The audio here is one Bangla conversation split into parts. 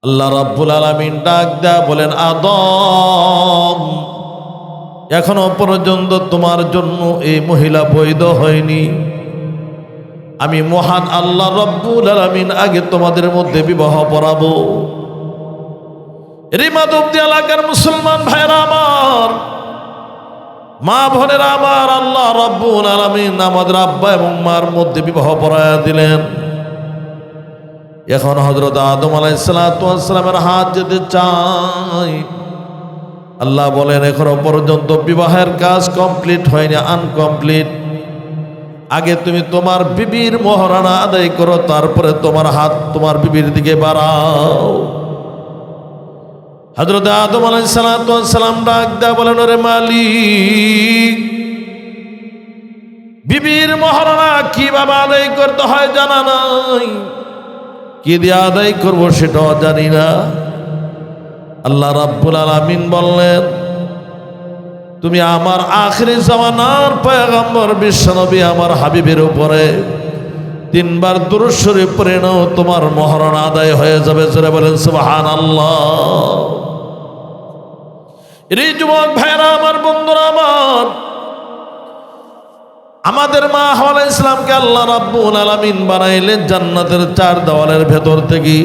আল্লাহ রাব্বুল আলামিন ডাক দেয়া বলেন, আদম, এখনো পর্যন্ত তোমার জন্য এই মহিলা বৈধ হয়নি। আমি মহান আল্লাহ রাব্বুল আলামিন আগে তোমাদের মধ্যে বিবাহ পড়াবো। রিমাদুব্দি এলাকার মুসলমান ভাইরা আমার, মা বোনেরা আমার, আল্লাহ রাব্বুল আলামিন আমাদের আব্বা এবং মার মধ্যে বিবাহ পড়ায়া দিলেন। এখন হযরত আদম আলাইহিস সালাতু ওয়াস সালামের হাত যেতে চাই। আল্লাহ বলেন, এখনো পর্যন্ত বিবাহের কাজ কমপ্লিট হয়নি, আনকমপ্লিট। আগে তুমি তোমার বিবির মহরানা আদায় করো, তারপরে তোমার হাত তোমার বিবির দিকে বাড়াও। হযরত আদম আলাইহিস সালাতু ওয়াস সালাম ডাক দেয়া বলেন, ওরে মালিক, বিবির মহরানা কিভাবে আদায় করতে হয় জানা নাই, কি দিয়ে আদায় করবো সেটাও জানি না। আল্লাহ রাব্বুল আলামিন বললেন, তুমি আমার আখিরি জামানার পয়গম্বর বিশ্বনবী আমার হাবিবের উপরে 3 বার দুরূদ শরীফ পড়ে নাও, তোমার মহরণ আদায় হয়ে যাবে। জোরে বলেন সুবহানাল্লাহ। এই যুবক ভাইরা আমার, বন্ধুরা আমার, আমাদের মা হাওয়া আলাইহিস সালামকে আল্লাহ রাব্বুল আলামিন বানাইলেন জান্নাতের 4 দেওয়ালের ভেতর থেকে,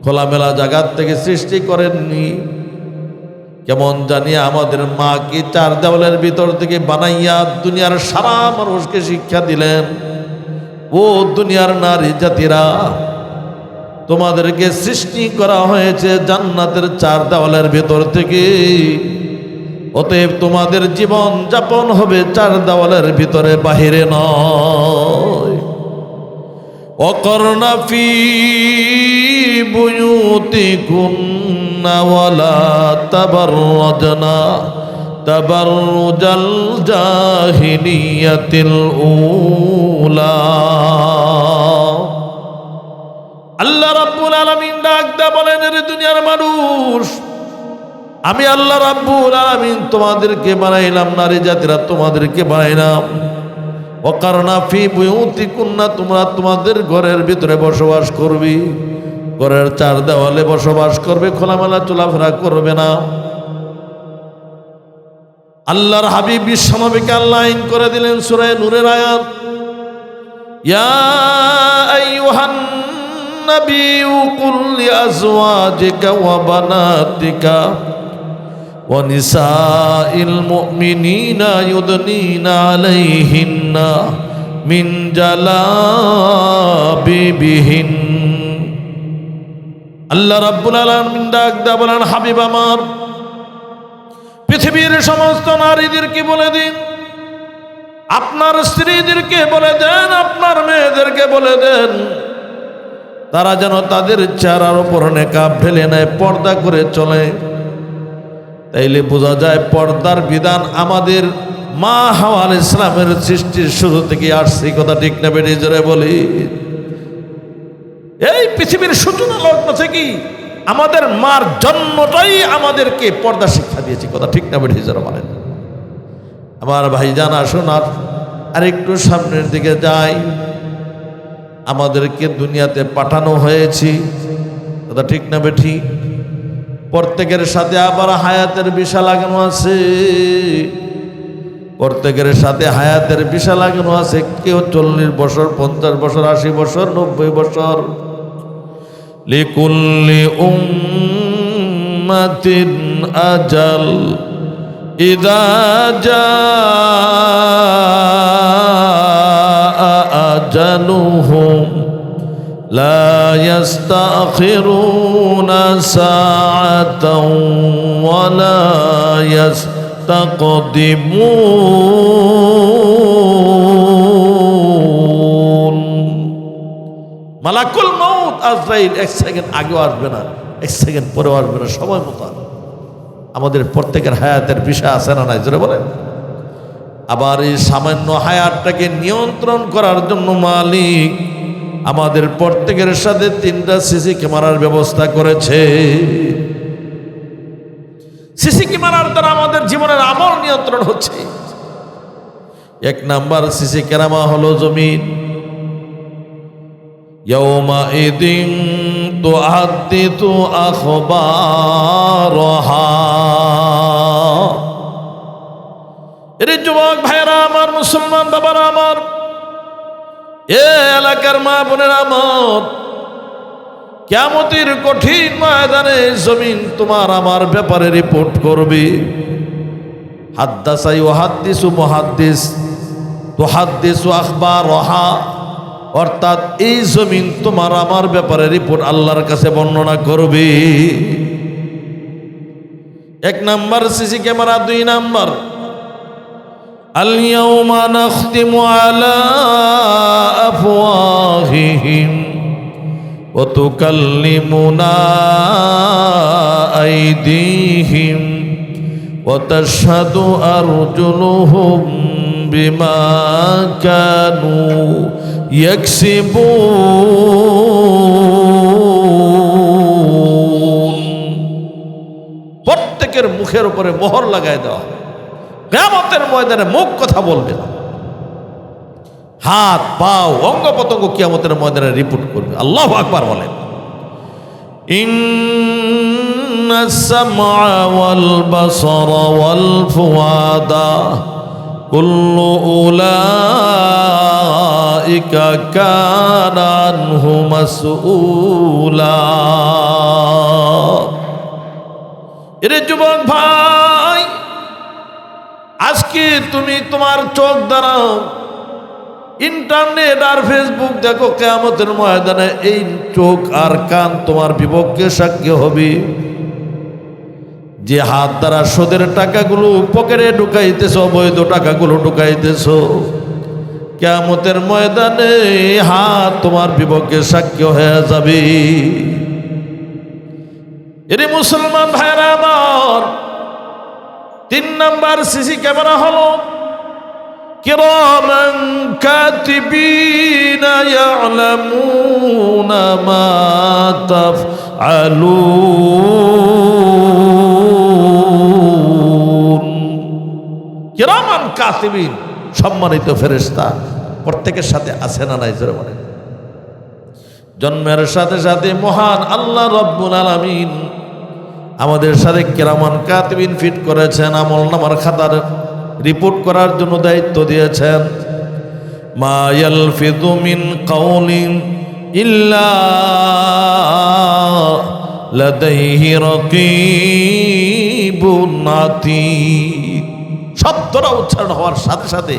খোলামেলা জায়গা থেকে সৃষ্টি করেননি। কেমন জানি আমাদের মাকে 4 দেওয়ালের ভিতর থেকে বানাইয়া দুনিয়ার সারা মানুষকে শিক্ষা দিলেন, ও দুনিয়ার নারী জাতিরা, তোমাদেরকে সৃষ্টি করা হয়েছে জান্নাতের 4 দেওয়ালের ভিতর থেকে। অতএব তোমাদের জীবন যাপন হবে 4 দেওয়ালের ভিতরে, বাহিরে নয়। وقرن في بيوتكن ولا تبرجن تبرج الجاهلية الأولى। আল্লাহ রাব্বুল আলামিন ডাক দেয়া বলেন, এর দুনিয়ার মানুষ, আমি আল্লাহ রাব্বুল আলামিন তোমাদেরকে বানাইলাম, নারী জাতিরা তোমাদেরকে বানাইলাম। ওয়াকারনা ফি বুয়ুতিকুন্না, তোমরা তোমাদের ঘরের ভিতরে বসবাস করবি, ঘরের 4 দেওয়ালে বসবাস করবে, খোলামেলা চলাফেরা করবে না। আল্লাহর হাবিব বিশ্বনবীকে আল্লাহ আইন করে দিলেন সূরা নূরের আয়াত, ইয়া আইয়ুহান নাবিয়্যু কুল লিআজওয়াজিকা ওয়া বানাতিকা وَنِسَاءِ الْمُؤْمِنِينَ يُدْنِينَ عَلَيْهِنَّ مِنْ جَلَابِيبِهِنَّ। আল্লাহ রাব্বুল আলামিন ডাক দেয়া বলেন, হাবিব আমার, পৃথিবীর সমস্ত নারীদেরকে বলে দিন, আপনার স্ত্রীদেরকে বলে দেন, আপনার মেয়েদেরকে বলে দেন, তারা যেন তাদের চেহারার উপর নেকাব ঢেলে নেয়, পর্দা করে চলে। তাইলে বোঝা যায় পর্দার বিধান আমাদের মা হাওয়া আলাইহিস সালামের সৃষ্টির শুরু থেকে আসছে। কথা ঠিক না বেড়ে জোরে বলি? এই পৃথিবীর সূচনা লগ্ন থেকে আমাদের মার জন্মটাই আমাদেরকে পর্দা শিক্ষা দিয়েছে। কথা ঠিক না বেড়ে জোরে বলেন? আমার ভাইজান, আসুন আর একটু সামনের দিকে যাই। আমাদেরকে দুনিয়াতে পাঠানো হয়েছে, কথা ঠিক না বেঠি? প্রত্যেকের সাথে আবার হায়াতের বিষা লাগানো আছে, প্রত্যেকের সাথে হায়াতের বিষা লাগানো আছে। কেউ 40 বছর, 50 বছর, 80 বছর, 90 বছর। লিকুল্লি উম্মাতিন আজাল ইযা জাআ আজালুহুম لا يستأخرون ساعة ولا يستقدمون। মালাকুল মউত আজরাইল 1 সেকেন্ড আগেও আসবে না, 1 সেকেন্ড পরেও আসবে না, সময় মতো। আমাদের প্রত্যেকের হায়াতের বিষয় আছে না নাই? জোরে বলেন। আবার এই সামান্য হায়াতটাকে নিয়ন্ত্রণ করার জন্য মালিক আমাদের প্রত্যেকের সাথে 3টা সিসি ক্যামেরার ব্যবস্থা করেছে। সিসি ক্যামেরার দ্বারা আমাদের জীবনের আমল নিয়ন্ত্রণ হচ্ছে। 1 নাম্বার সিসি ক্যামেরা হলো জমিন। ইয়াউমাইদিন তুহাদ্দিতু আখবারহা। এর যুবক ভাইরা আমার, মুসলমান বাবারা আমার, এ এলাকার মা বোনেরা আমার, কিয়ামতের কঠিন ময়দানে জমিন তোমার আমার ব্যাপারে রিপোর্ট করবে। হাদ্দাসা ইউহাদ্দিসু মুহাদ্দিস তুহাদ্দিসু আখবারহা, অর্থাৎ এই জমিন তোমার আমার ব্যাপারে রিপোর্ট আল্লাহর কাছে বর্ণনা করবে। এক নাম্বার সিসি ক্যামেরা, দুই নাম্বার আল ইয়াউমা নাখতিমু আলা আফওয়াহিহিম ওয়া তুকাল্লিমুনা আইদিহিম ওয়া তাশহাদু আরজুলুহুম বিমা কানু ইয়াকসিবুন। প্রত্যেকের মুখের উপরে মোহর লাগায় দেওয়া হবে। কিয়ামতের ময়দানে মুখ কথা বলবে না, হাত পাও অঙ্গ প্রত্যঙ্গ কিয়ামতের ময়দানে রিপোর্ট করবে। আল্লাহু আকবার বলেন। ইন্নাস সামআ ওয়াল বাসারা ওয়াল ফুআদা কুল্লু উলাইকা কানা আনহু মাসউলা। এরে যুবক ভাই, আজকে তুমি তোমার চোখ দ্বারা ইন্টারনেট আর ফেসবুক দেখো, কিয়ামতের ময়দানে এই চোখ আর কান তোমার বিপক্ষে সাক্ষী হবে। যে হাত দ্বারা সুদের টাকাগুলো পকেটে ঢুকাইতেছ, অবৈধ টাকাগুলো ঢুকাইতেছ, কিয়ামতের ময়দানে হাত তোমার বিপক্ষে সাক্ষী হয়ে যাবে। এরে মুসলমান ভাইরা আমার, তিন নাম্বার সিসি ক্যামেরা হলো কিরামান কাতিবিনা ইয়ালামুনা মা তাফআলুন। কিরামান কাতিবিন, সম্মানিত ফেরেশতা প্রত্যেকের সাথে আছে না নাই? জোরে বলেন। জন্মের সাথে সাথে মহান আল্লাহ রব্বুল আলামিন আমাদের সাথে কিরামান কাতিবিন ফিট করেছেন, আমল নামার খাতার রিপোর্ট করার জন্য দায়িত্ব দিয়েছেন। মা ইয়ালফিযু মিন কাউলিন ইল্লা লাদাইহি রাকীবুন আতীদ। শব্দটা উচ্চারণ হওয়ার সাথে সাথে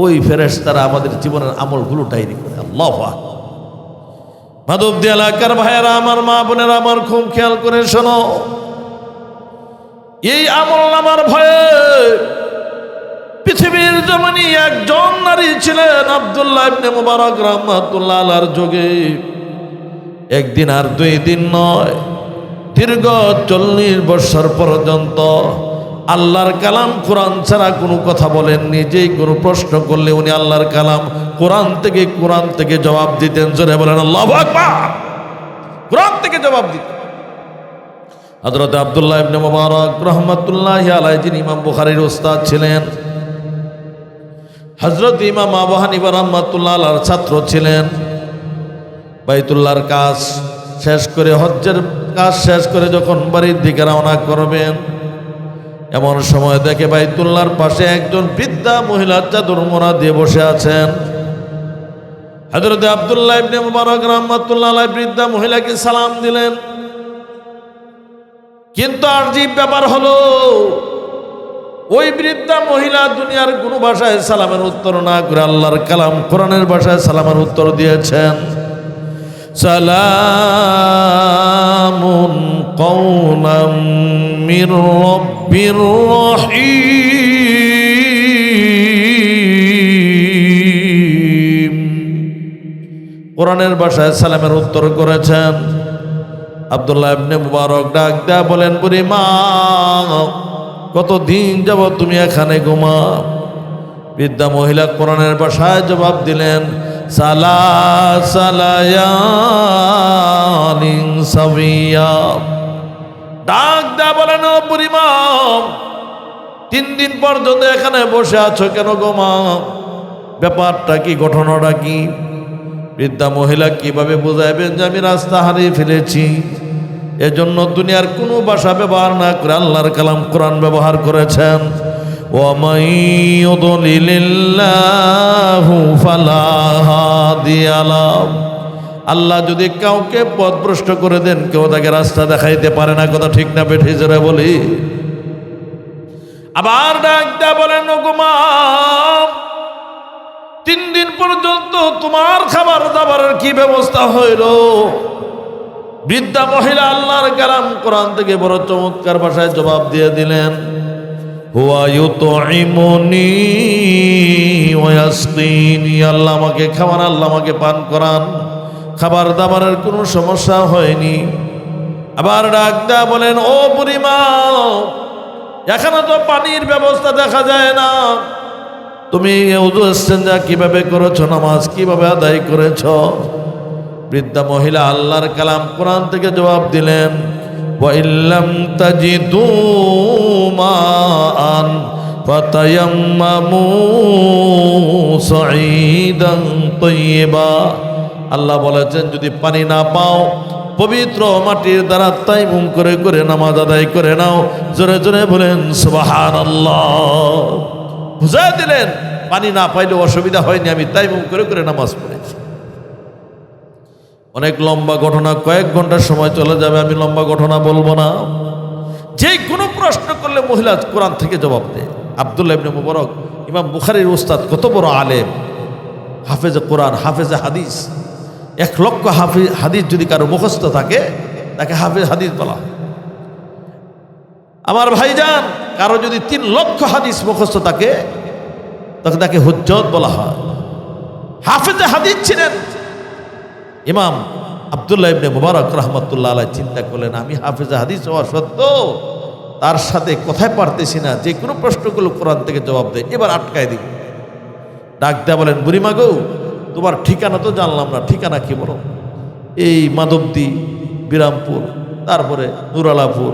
ওই ফেরেশতারা আমাদের জীবনের আমলগুলো ডায়েরি করে। আল্লাহু আকবার। মাধবদী এলাকার ভাইয়েরা আমার, মা বোনেরা আমার, খুব খেয়াল করে শোনো। এই আমল নামার ভয়ে পৃথিবীর জমিনে একজন নারী ছিলেন, আব্দুল্লাহ ইবনে মুবারক রাহমাতুল্লাহ আলাইহির যুগে। একদিন আর দুই দিন নয়, দীর্ঘ 40 বছর পর্যন্ত আল্লাহর কালাম কোরআন ছাড়া কোনো কথা বলেননি। যেই কোনো প্রশ্ন করলে উনি আল্লাহর কালাম কোরআন থেকে জবাব দিতেন। জোরে বলেন আল্লাহু আকবার। কোরআন থেকে জবাব দিতেন। হযরত আব্দুল্লাহ ইবনে মুবারক রাহমাতুল্লাহি আলাইহি, যিনি ইমাম বুখারীর উস্তাদ ছিলেন, হযরত ইমাম আবু হানিফা রাহমাতুল্লাহ আলাইহির ছাত্র ছিলেন। বাইতুল্লাহর কাজ শেষ করে, হজ্জের কাজ শেষ করে যখন বাড়ির দিকে রওনা করবেন, এমন সময় দেখে বাইতুল্লাহর পাশে একজন বৃদ্ধা মহিলা চাদর মোড়া দিয়ে বসে আছেন। হযরত আব্দুল্লাহ ইবনে মুবারক রাহমাতুল্লাহ আলাইহি বৃদ্ধা মহিলাকে সালাম দিলেন। কিন্তু আজীব ব্যাপার হলো, ওই বৃদ্ধা মহিলা দুনিয়ার কোনো ভাষায় সালামের উত্তর না করে আল্লাহর কালাম কোরআনের ভাষায় সালামের উত্তর দিয়েছেন। সালামুন কওলাম মির রাব্বির রহিম। কোরআনের ভাষায় সালামের উত্তর করেছেন। আব্দুল্লাহ ইবনে মুবারক ডাক দেয়া বলেন, বুড়ি মা, কতদিন যাবত তুমি এখানে ঘুমাও? বৃদ্ধা মহিলা কোরআনের ভাষায় জবাব দিলেন, সালায়ালিন সাবিয়া। ডাক দেয়া বলেন, ও বুড়ি মা, 3 দিন পর্যন্ত এখানে বসে আছো কেন গো মা? ব্যাপারটা কি, ঘটনাটা কি? বৃদ্ধা মহিলা কিভাবে বুঝাইবেন যে আমি রাস্তা হারিয়ে ফেলেছি? এজন্য দুনিয়ার কোনো ভাষা ব্যবহার না করে আল্লাহর কালাম কোরআন ব্যবহার করেছেন। ওয়ামাই ইউদ্লিলিল্লাহু ফালা হাদিয়া লাহু, আল্লাহ যদি কাউকে পথভ্রষ্ট করে দেন, কেউ তাকে রাস্তা দেখাইতে পারে না। কথা ঠিক না বেঠি জোরে বলি? আবার ডাকতে বলেন, ওগো মা, 3 দিন পর্যন্ত তোমার খাবার দাবারের কি ব্যবস্থা হইল? বৃদ্ধা মহিলা আল্লাহর কালাম কোরআন থেকে বড় চমৎকার ভাষায় জবাব দিয়ে দিলেন, হুয়া ইউতঈমুনি ওয়া ইয়াসকিনি, আল্লাহ আমাকে খাওয়ান, আল্লাহ আমাকে পান করান, খাবার দাবারের কোনো সমস্যা হয়নি। আবার ডাক দেয়া বলেন, ও বুড়িমা, এখানে তো পানির ব্যবস্থা দেখা যায় না, তুমি ওযু ইস্তেঞ্জা কিভাবে করেছো, নামাজ কিভাবে আদায় করেছো? বৃদ্ধা মহিলা আল্লাহর কালাম কোরআন থেকে জবাব দিলেন, ওয়া ইল্লাম তাজিদু মাআন ফাতায়াম্মামু সাঈদান তাইয়্যিবা, আল্লাহ বলেছেন যদি পানি না পাও, পবিত্র মাটির দ্বারা তায়াম্মুম করে করে নামাজ আদায় করে নাও। জোরে জোরে বলেন সুবহানাল্লাহ। বুঝাই দিলেন পানি না পাইলে অসুবিধা হয়নি, আমি তায়াম্মুম করে করে নামাজ পড়েছি। অনেক লম্বা ঘটনা, কয়েক ঘন্টার সময় চলে যাবে, আমি লম্বা ঘটনা বলবো না। যে কোনো প্রশ্ন করলে মহিলা কোরআন থেকে জবাব দেয়। আব্দুল্লাহ ইবনে মুবারক, ইমাম বুখারীর উস্তাদ, কত বড় আলেম, হাফেজে কোরআন, হাফেজে হাদিস। 1 লক্ষ হাদিস যদি কারো মুখস্থ থাকে তাকে হাফেজ হাদিস বলা হয়। আমার ভাইজান, কারো যদি 3 লক্ষ হাদিস মুখস্থ থাকে তখন তাকে হুজ্জত বলা হয়। হাফেজে হাদিস ছিলেন ইমাম আব্দুল্লাহ ইবনে মুবারক রাহমাতুল্লাহ আলাইহি। চিন্তা করলেন, আমি হাফেজে হাদিস হওয়া সত্ত্বেও তার সাথে কথাই পারতেছি না, যে কোনো প্রশ্নগুলো কোরআন থেকে জবাব দেয়, এবার আটকায় দিই। ডাক দেয়া বলেন, বুড়িমা গো, তোমার ঠিকানা তো জানলাম না, ঠিকানা কি বলো? এই মাধবদী, বিরামপুর, তারপরে নুরালাপুর,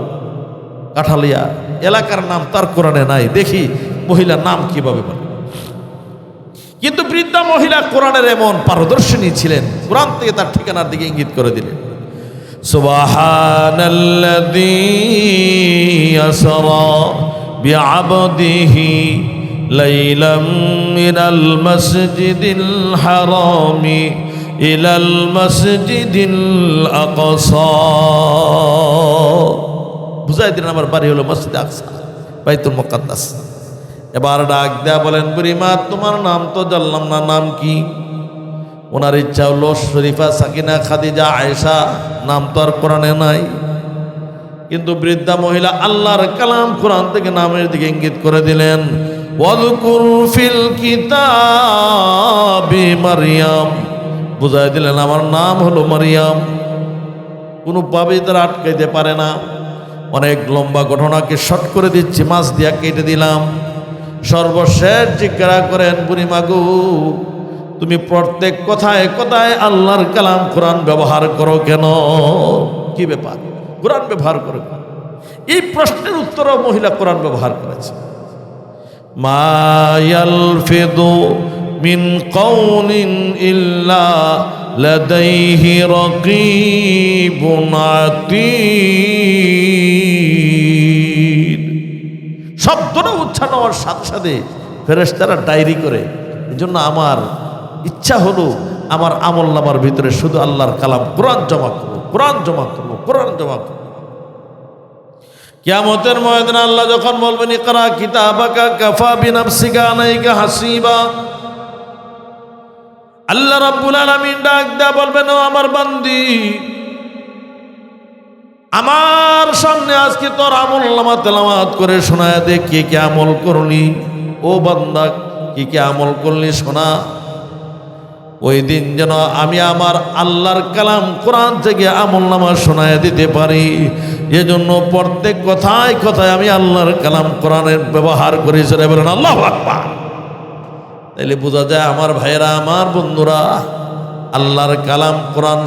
কাঠালিয়া, এলাকার নাম তার কোরআনে নাই। দেখি মহিলার নাম কিভাবে বলে। কিন্তু বৃদ্ধা মহিলা কোরআনের এমন পারদর্শিনী ছিলেন, কোরআন থেকে তার ঠিকানার দিকে ইঙ্গিত করে দিলেন। সুবহানাল্লাযী আসরা বিআবদিহি লাইলাম মিনাল মাসজিদিল হারামি ইলাল মাসজিদিল আকসা। বুঝাই দিলেন আমার বাড়ি হলো মসজিদে আকসা, বাইতুল মুকাদ্দাস। এবার ডাক দেয়া বলেন, বুড়িমা, তোমার নাম তো জানলাম না, নাম কি? ওনার ইচ্ছা হলো শরীফা, সাকিনা, খাদিজা, আয়েশা, নাম তো আর কোরআনে নাই। কিন্তু বৃদ্ধা মহিলা আল্লাহর কালাম কোরআন থেকে নামের দিকে ইঙ্গিত করে দিলেন, ওয়াযকুর ফিল কিতাবি মারইয়াম। বুঝাই দিলেন আমার নাম হলো মারইয়াম। কোনোভাবেই তারা আটকাইতে পারে না। অনেক লম্বা ঘটনাকে শর্ট করে দিচ্ছি, মাছ দিয়া কেটে দিলাম। সর্বশেষ জিজ্ঞাসা করেন, বুড়িমা গো, তুমি প্রত্যেক কথায় কথায় আল্লাহর কালাম কোরআন ব্যবহার করো কেন? কি ব্যাপার, কোরআন ব্যবহার করো? এই প্রশ্নের উত্তরও মহিলা কোরআন ব্যবহার করেছে। মা ইয়ালফিযু মিন কাউলিন ইল্লা লাদাইহি রাকীবুন আতীদ। শব্দটা উচ্চারণ হওয়ার সাথে সাথে ফেরেশতারা ডায়েরি করে। এই জন্য আমার ইচ্ছা হলো আমার আমল নামার ভিতরে শুধু আল্লাহর কালাম কোরআন জমা করবো, কোরআন জমা করবো, কোরআন জমা করবো। কিয়ামতের ময়দানে আল্লাহ যখন বলবেন, ইকরা কিতাবাকা কাফা বিনাফসিকা আলাইকা হাসিবা, আল্লাহ রাব্বুল আলামিন ডাক দেয়া বলবেন, ও আমার বান্দি, আমার সামনে আজকে তোর আমল নামা তেলাওয়াত করে শোনায় দে, কে কে আমল করলি। ও বান্দা, কি কে আমল করলি শোনা। ওই দিন যেন আমি আমার আল্লাহর কালাম কোরআন থেকে আমল নামা শোনায় দিতে পারি। এজন্য প্রত্যেক কথায় কথায় আমি আল্লাহর কালাম কোরআনের ব্যবহার করি। সেটা বলেন আল্লাহু আকবার। তাইলে বোঝা যায় আমার ভাইয়েরা, আমার বন্ধুরা, আল্লাহর কালাম কোরআন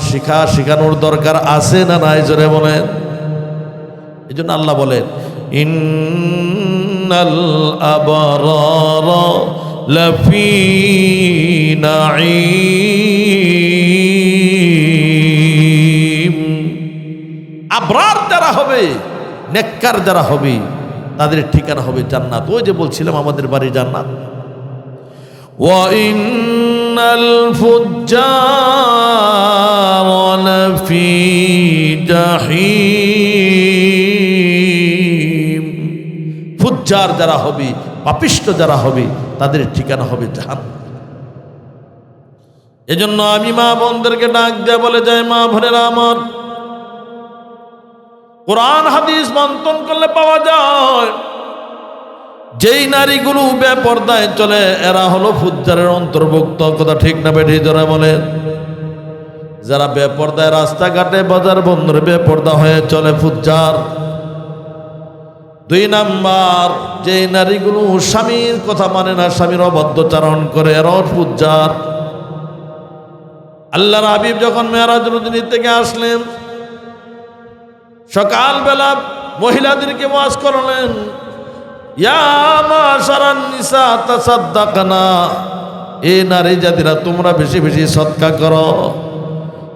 শিখানোর দরকার আছে না নাই? জোরে বলেন। এই জন্য আল্লাহ বলেন, ইন্নাল আবরারা লাফি নাঈম। আবরার যারা হবে, নেককার যারা হবে, তাদের ঠিকানা হবে জান্নাত। ওই যে বলছিলাম আমাদের বাড়ি জান্নাত। ওয়া ইন্নাল ফুজ্জারা লাফি জাহিম। ফুজ্জার যারা হবে, পাপিষ্ঠ যারা হবে, তাদের ঠিকানা হবে জাহান্নাম। এজন্য আমি মা বোনদেরকে ডাক দেয়া বলে যায়, মা বোনেরা আমার, কোরআন হাদিস মন্থন করলে পাওয়া যায় যেই নারীগুলো বেপর্দায় চলে এরা হলো ফুজ্জারের অন্তর্ভুক্ত। কথা ঠিক না বেঠি যারা বলেন? যারা বেপর্দায় রাস্তাঘাটে বাজার বন্দরে বেপর্দা হয়ে চলে, ফুজ্জার। 2 নাম্বার, যেই নারীগুলো স্বামীর কথা মানে না, স্বামীর অবাধ্যচারণ করে, এরাও ফুজ্জার। আল্লাহর হাবিব যখন মেরাজ রজনী থেকে আসলেন, সকালবেলা মহিলাদেরকে ওয়াজ করলেন, ইয়া মাশারান নিসা তাসাদ্দাকনা, এ নারী জাতিরা তোমরা বেশি বেশি সদকা করো,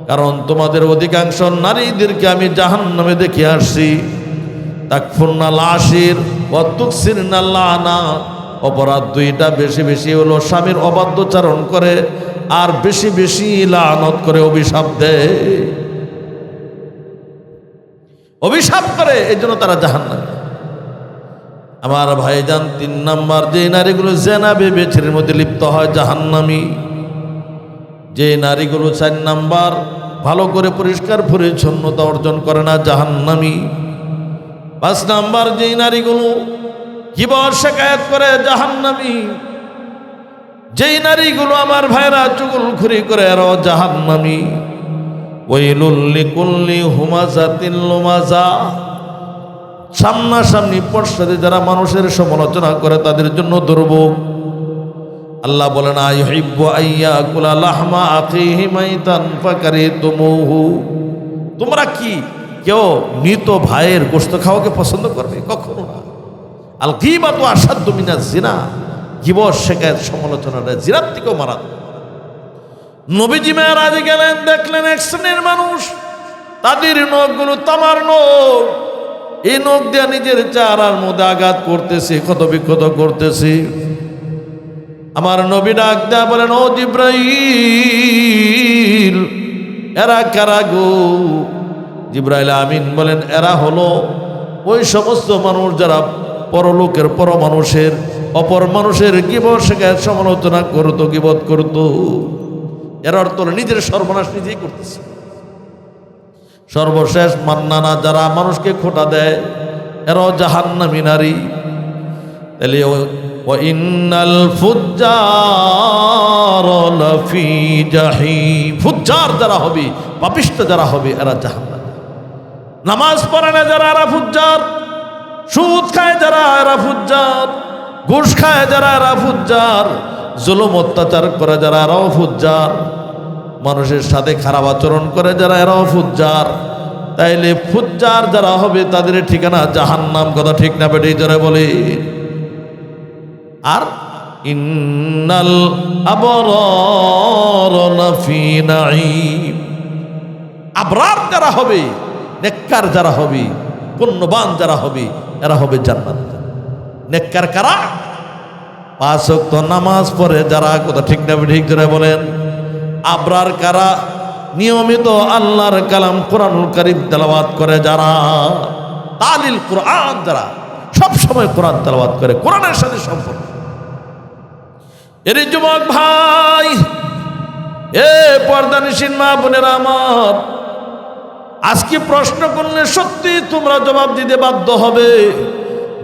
কারণ তোমাদের অধিকাংশ নারীদেরকে আমি জাহান্নামে দেখে আসছি। তাকফুরনাল আশির ওয়া তুকসিরনাল লানা, অপরাধ 2টা বেশি বেশি হলো স্বামীর অবাধ্যচারণ করে আর বেশি বেশি লানত করে, অভিশাপ দেয়, অভিশাপ করে, এই জন্য তারা জাহান্নামে। আমার ভাইজান 3 নাম্বার, যে নারীগুলো জেনা ব্যভিচারের মধ্যে লিপ্ত হয়, জাহান্নামী। যে নারীগুলো 4 নাম্বার, ভালো করে পরিষ্কার পরিচ্ছন্নতা অর্জন করে না, জাহান্নামী। 5 নাম্বার, যে নারীগুলো গীবত শিকায়াত করে, জাহান্নামী। যেই নারীগুলো আমার ভাইরা চুগলখুরি করে, এরাও জাহান্নামী। ওয়াইলুল লিকুল্লি হুমাজাতিল লুমাজা, সামনাসামনি পশ্চাতে যারা মানুষের সমালোচনা করে তাদের জন্য দুর্ভোগ। আল্লাহ বলেন, আইয়ুহিব্বু আইয়াকুলা লাহমা আখিহি মাইতান ফাকারিতুমুহু। তোমরা কি কেউ মৃত ভাইয়ের গোশত খাওয়াকে পছন্দ করবে? কখনো না। আল গীবাতু আশাদ্দু মিনাজ জিনা, গীবত শিকায়াত সমালোচনাটা জিনার থেকেও মারাত্মক। নবীজি মেরাজে গেলেন, দেখলেন এক শ্রেণীর মানুষ, তাদের নখগুলো তামার নখ, এই নখ দিয়ে নিজের চেহারার মধ্যে আঘাত করতেছে, ক্ষত বিক্ষত করতেছে। আমার নবী ডাক দেয়া বলেন, ও জিব্রাইল, এরা কারা গো? জিব্রাইল আমিন বলেন, এরা হলো ওই সমস্ত মানুষ যারা পরলোকের পর মানুষের অপর মানুষের গীবত শিকায়াত সমালোচনা করতো, গীবত করতো। এর অর্থ নিজের সর্বনাশ নিজেই করতেছে। সর্বশেষ মান্নানা, যারা মানুষকে খোঁটা দেয়, এরাও জাহান্নামী নারী। তাহলে ওয়া ইন্নাল ফুজ্জারা লাফি জাহিম, ফুজ্জার যারা হবে, পাপিষ্ঠ যারা হবে, এরা জাহান্নামী। নামাজ পড়ে না যারা, এরা ফুজ্জার। সুদ খায় যারা, এরা ফুজ্জার। ঘুষ খায় যারা, এরা ফুজ্জার। জুলুম অত্যাচার করে যারা, এরাও ফুজ্জার। মানুষের সাথে খারাপ আচরণ করে যারা, এরাও ফুজ্জার। তাইলে ফুজ্জার যারা হবে তাদের ঠিকানা জাহান্নাম। কথা ঠিক না বেটে যারা বলে? আর ইন্নাল আবরারা লাফি নাঈম, আবরার যারা হবে, নেককার যারা হবে, পুণ্যবান যারা হবে, এরা হবে জান্নাত। নেককার কারা? 5 ওয়াক্ত নামাজ পড়ে যারা। কথা ঠিক না ঠিক যারা বলেন? আবরার কারা? নিয়মিত আল্লাহর কালাম কোরআনুল কারীম তেলাওয়াত করে যারা, তালিল কোরআন যারা, সব সময় কোরআন তেলাওয়াত করে, কোরআনের সাথে সম্পর্ক। এর যুবক ভাই, এ পর্দানিসীন মা বোনেরা আমার, আজকে প্রশ্ন করলে সত্যি তোমরা জবাব দিতে বাধ্য হবে।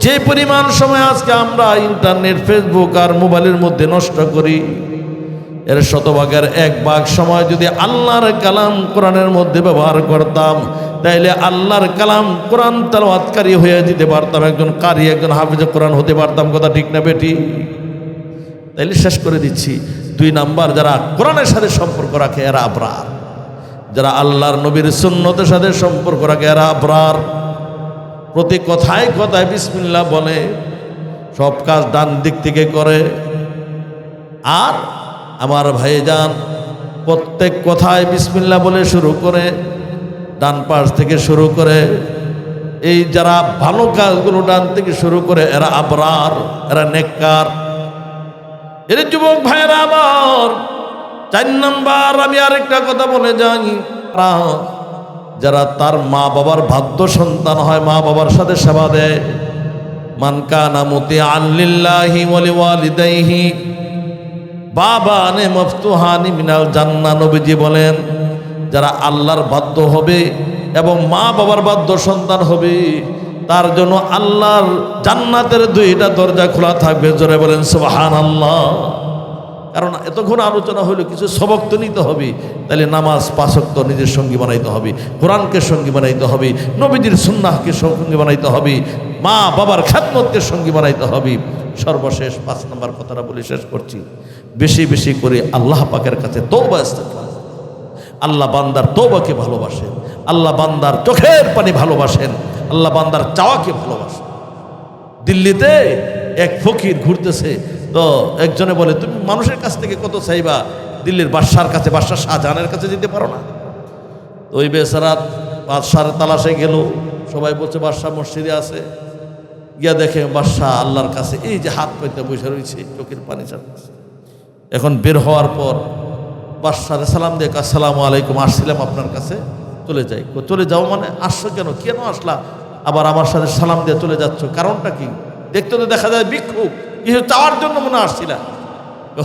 যে পরিমাণ সময় আজকে আমরা ইন্টারনেট, ফেসবুক আর মোবাইলের মধ্যে নষ্ট করি, এর শতভাগের 1 ভাগ সময় যদি আল্লাহর কালাম কোরআনের মধ্যে ব্যবহার করতাম, তাইলে আল্লাহর কালাম কোরআন তেলাওয়াতকারী হয়ে যেতে পারতাম, একজন কারি, একজন হাফেজে কোরআন হতে পারতাম। কথা ঠিক না বেটি? তাইলে শেষ করে দিচ্ছি, 2 নাম্বার, যারা কোরআনের সাথে সম্পর্ক রাখে এরা আবরার। যারা আল্লাহর নবীর সুন্নতের সাথে সম্পর্ক রাখে এরা আবরার। প্রতি কথায় কথায় বিসমিল্লাহ বলে, সব কাজ ডান দিক থেকে করে, আর আমার ভাইজান প্রত্যেক কথায় বিসমিল্লাহ বলে শুরু করে, ডান পাশ থেকে শুরু করে, এই যারা ভালো কাজগুলো ডান থেকে শুরু করে এরা আবরার, এরা নেককার। এর যুবক ভাইরা আমার, 4 নাম্বার আমি আরেকটা কথা বলে যাই, যারা তার মা বাবার ভাদ্য সন্তান হয়, মা বাবার সাথে সেবা দেয়। মান কানা মুতিআন লিল্লাহি ওয়া লিওয়ালিদাইহি বাবানে মফতুহানি মিনাল জান্নাহ। নবীজি বলেন, যারা আল্লাহর বাধ্য হবে এবং মা বাবার বাধ্য সন্তান হবে, তার জন্য আল্লাহর জান্নাতের 2টা দরজা খোলা থাকবে। জোরে বলেন সুবহানাল্লাহ। কারণ এতক্ষণ আলোচনা হলো, কিছু সবক তো নিতে হবে। তাহলে নামাজ 5 ওয়াক্ত নিজের সঙ্গী বানাইতে হবে, কোরআনকে সঙ্গী বানাইতে হবে, নবীজির সুন্নাহকে সঙ্গী বানাইতে হবে, মা বাবার খেদমতকে সঙ্গী বানাইতে হবে। সর্বশেষ 5 নম্বর কথাটা বলে শেষ করছি, বেশি বেশি করে আল্লাহ পাকের কাছে তওবা ইস্তেগফার। আল্লাহ বান্দার তওবাকে ভালোবাসেন, আল্লাহ বান্দার চোখের পানি ভালোবাসেন, আল্লাহ বান্দার চাওয়াকে ভালোবাসেন। দিল্লিতে এক ফকির ঘুরতেছে, তো একজনে বলে, তুমি মানুষের কাছ থেকে কত চাইবা, দিল্লির বাদশার কাছে, বাদশা শাহজাহানের কাছে যেতে পারো না? তো ওই বেচারা বাদশার তালাশে গেল, সবাই বলছে বাদশা মসজিদে আছে। গিয়া দেখে বাদশা আল্লাহর কাছে এই যে হাত পাইতে বসে রয়েছে, চোখের পানি ছাড়তেছে। এখন বের হওয়ার পর বাদশারে সালাম দিয়ে, আসসালামু আলাইকুম, আসছিলাম আপনার কাছে, চলে যাই। চলে যাও মানে? আসছো কেন? কেন আসলা? আবার আমার সাথে সালাম দিয়ে চলে যাচ্ছ, কারণটা কি? দেখতে তো দেখা যায় ভিক্ষুক, কিছু চাওয়ার জন্য মনে আসছিলাম।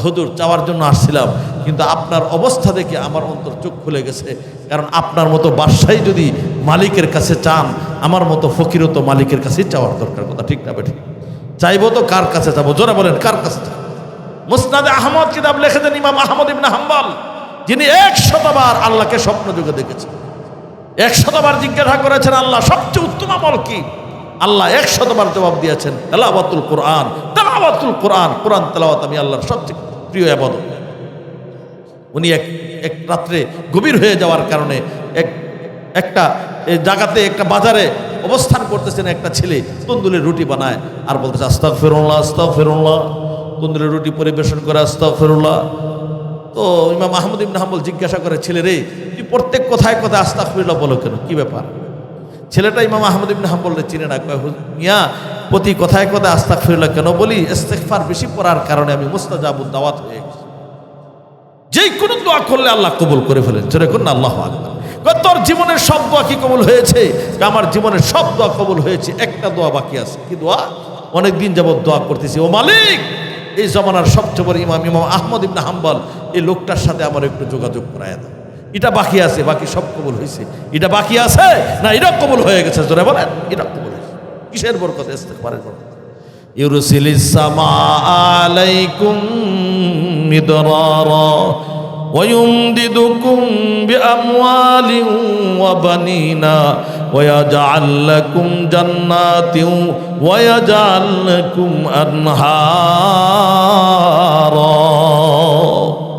হুজুর, চাওয়ার জন্য আসছিলাম, কিন্তু আপনার অবস্থা দেখে আমার অন্তর চোখ খুলে গেছে। কারণ আপনার মতো বাদশাই যদি মালিকের কাছে চান, আমার মতো ফকিরও তো মালিকের কাছেই চাওয়ার দরকার। কথা ঠিক না বেঠিক? চাইবো তো কার কাছে যাবো? জোরে বলেন, কার কাছে যাবো? মুসনাদে আহমদ কিতাব লিখেছেন ইমাম আহমদ ইবনে হাম্বল, যিনি 100 বার আল্লাহকে স্বপ্ন যুগে দেখেছেন। 100 বার জিজ্ঞাসা করেছেন, আল্লাহ সবচেয়ে উত্তম আমল কি? আল্লাহ 100 বার জবাব দিয়েছেন, তেলাওয়াতুল কোরআন। তেলাওয়াতুল কোরআন, কোরআন তেলাওয়াত আমি আল্লাহর সবচেয়ে প্রিয় ইবাদত। উনি এক রাত্রে গভীর হয়ে যাওয়ার কারণে একটা জায়গাতে, একটা বাজারে অবস্থান করতেছেন। একটা ছেলে তন্দুরের রুটি বানায় আর বলতেছে, আস্তাগফিরুল্লাহ আস্তাগফিরুল্লাহ। তন্দুরের রুটি পরিবেশন করে, আস্তাগফিরুল্লাহ। তো ইমাম আহমদ ইবনে হাম্বল জিজ্ঞাসা করে, ছেলে রে, তুই প্রত্যেক কথায় কথায় আস্তাগফিরুল্লাহ বলো কেন, কি ব্যাপার? ছেলেটা ইমাম আহমদ ইবনে হাম্বলকে চিনে না, কয়, মিয়া, প্রতি কথায় কথায় আস্তাগফিরুল্লাহ কেন বলি? ইস্তেগফার বেশি পড়ার কারণে আমি মুস্তাজাবুদ দাওয়াত হয়ে গেছি। যে কোনো দোয়া করলে আল্লাহ কবুল করে ফেলেন। জোরে করুন আল্লাহু আকবার। তোর জীবনের সব দোয়া কি কবুল হয়েছে? আমার জীবনের সব দোয়া কবুল হয়েছে, একটা দোয়া বাকি আছে। কি দোয়া? অনেকদিন যাবত দোয়া করতেছি, ও মালিক, এই জমানার সবচেয়ে বড় ইমাম আহমদ ইবনে হাম্বল, এই লোকটার সাথে আমার একটু যোগাযোগ করায় দাও। এটা বাকি আছে, বাকি সব কবুল হয়েছে। এটা বাকি আছে না, এটা কবুল হয়ে গেছে? জোরে বলেন, এটা কবুল হয়েছে। কিসের বরকত? ইস্তেগফারের বরকত। ইউরসিলিস সামা আলাইকুম মিদরারা ওয়া ইউমদিদুকুম বিআমওয়ালিন ওয়া বানিনা ওয়া ইয়াজআল লাকুম জান্নাতিন ওয়া ইয়াজআল লাকুম আনহারা।